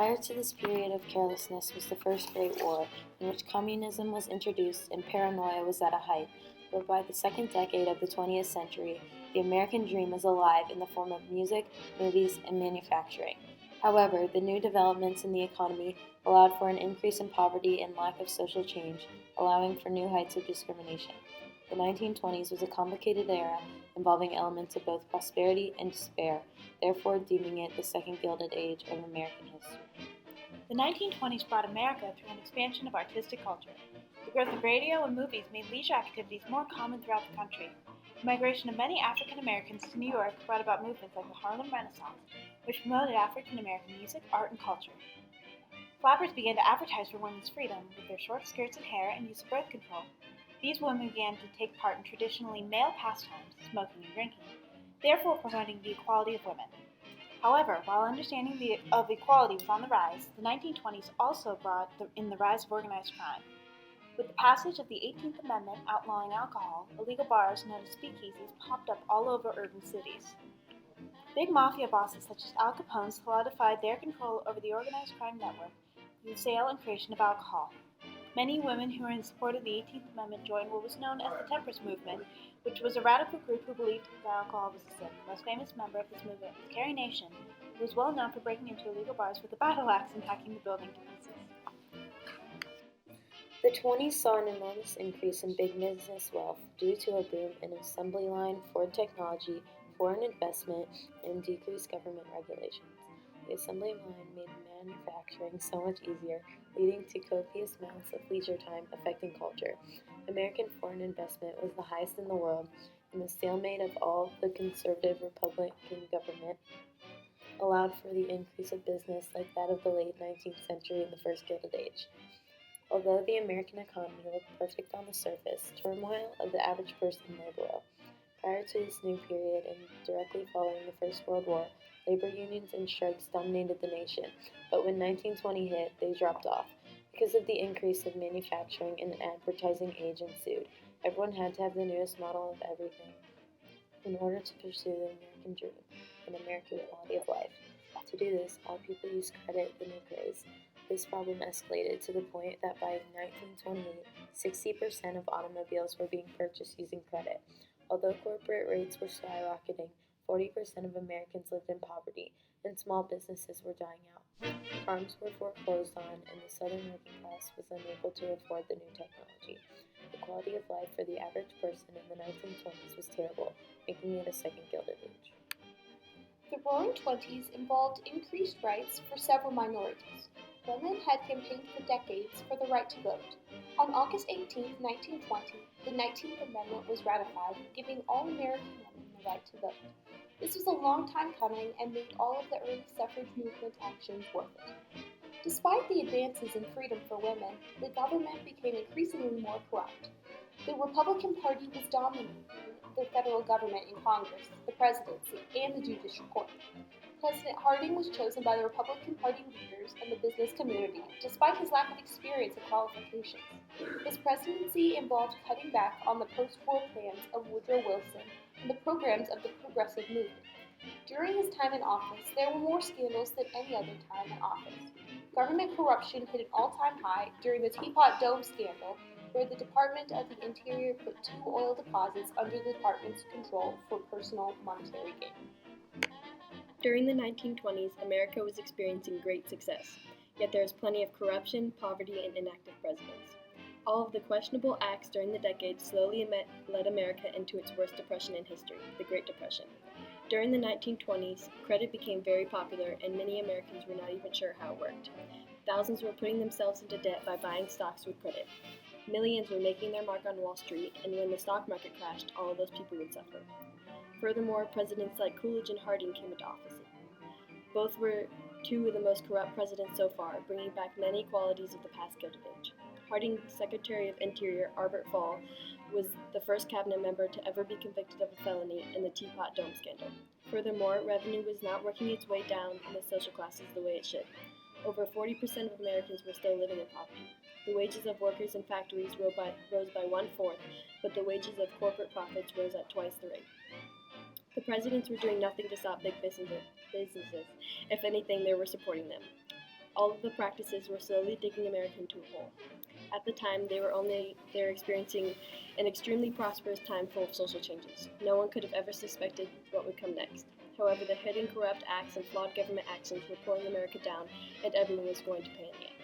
Prior to this period of carelessness was the First Great War, in which communism was introduced and paranoia was at a height, but by the second decade of the 20th century, the American dream was alive in the form of music, movies, and manufacturing. However, the new developments in the economy allowed for an increase in poverty and lack of social change, allowing for new heights of discrimination. The 1920s was a complicated era involving elements of both prosperity and despair, therefore deeming it the second Gilded Age of American history. The 1920s brought America through an expansion of artistic culture. The growth of radio and movies made leisure activities more common throughout the country. The migration of many African Americans to New York brought about movements like the Harlem Renaissance, which promoted African American music, art, and culture. Flappers began to advertise for women's freedom with their short skirts and hair and use of birth control. These women began to take part in traditionally male pastimes, smoking and drinking, therefore promoting the equality of women. However, while understanding of equality was on the rise, the 1920s also brought in the rise of organized crime. With the passage of the 18th Amendment outlawing alcohol, illegal bars known as speakeasies popped up all over urban cities. Big mafia bosses such as Al Capone solidified their control over the organized crime network through the sale and creation of alcohol. Many women who were in support of the 18th Amendment joined what was known as the Temperance Movement, which was a radical group who believed that alcohol was a sin. The most famous member of this movement was Carrie Nation, who was well known for breaking into illegal bars with a battle axe and hacking the building to pieces. The 20s saw an enormous increase in big business wealth due to a boom in assembly line, Ford technology, foreign investment, and decreased government regulations. The assembly line made manufacturing so much easier, leading to copious amounts of leisure time affecting culture. American foreign investment was the highest in the world, and the stalemate of all the conservative Republican government allowed for the increase of business like that of the late 19th century and the First Gilded Age. Although the American economy looked perfect on the surface, turmoil of the average person lay below. Prior to this new period and directly following the First World War, labor unions and strikes dominated the nation, but when 1920 hit, they dropped off. Because of the increase of manufacturing and the advertising age ensued, everyone had to have the newest model of everything in order to pursue the American dream, an American quality of life. To do this, all people used credit, the new craze. This problem escalated to the point that by 1928, 60% of automobiles were being purchased using credit. Although corporate rates were skyrocketing, 40% of Americans lived in poverty, and small businesses were dying out. Farms were foreclosed on, and the southern working class was unable to afford the new technology. The quality of life for the average person in the 1920s was terrible, making it a second Gilded Age. The Roaring Twenties involved increased rights for several minorities. Women had campaigned for decades for the right to vote. On August 18, 1920, the 19th Amendment was ratified, giving all American women the right to vote. This was a long time coming and made all of the early suffrage movement actions worth it. Despite the advances in freedom for women, the government became increasingly more corrupt. The Republican Party was dominating the federal government in Congress, the presidency, and the judicial court. President Harding was chosen by the Republican Party leaders and the business community, despite his lack of experience and qualifications. His presidency involved cutting back on the post-war plans of Woodrow Wilson and the programs of the progressive movement. During his time in office, there were more scandals than any other time in office. Government corruption hit an all-time high during the Teapot Dome scandal, where the Department of the Interior put 2 oil deposits under the department's control for personal monetary gain. During the 1920s, America was experiencing great success, yet there was plenty of corruption, poverty, and inactive presidents. All of the questionable acts during the decade slowly led America into its worst depression in history, the Great Depression. During the 1920s, credit became very popular, and many Americans were not even sure how it worked. Thousands were putting themselves into debt by buying stocks with credit. Millions were making their mark on Wall Street, and when the stock market crashed, all of those people would suffer. Furthermore, presidents like Coolidge and Harding came into office. Both were 2 of the most corrupt presidents so far, bringing back many qualities of the past Gilded Age. Harding's Secretary of Interior, Albert Fall, was the first cabinet member to ever be convicted of a felony in the Teapot Dome scandal. Furthermore, revenue was not working its way down in the social classes the way it should. Over 40% of Americans were still living in poverty. The wages of workers in factories rose by 1/4, but the wages of corporate profits rose at twice the rate. The presidents were doing nothing to stop big businesses. If anything, they were supporting them. All of the practices were slowly digging America into a hole. At the time, they were experiencing an extremely prosperous time full of social changes. No one could have ever suspected what would come next. However, the hidden corrupt acts and flawed government actions were pulling America down, and everyone was going to pay in the end.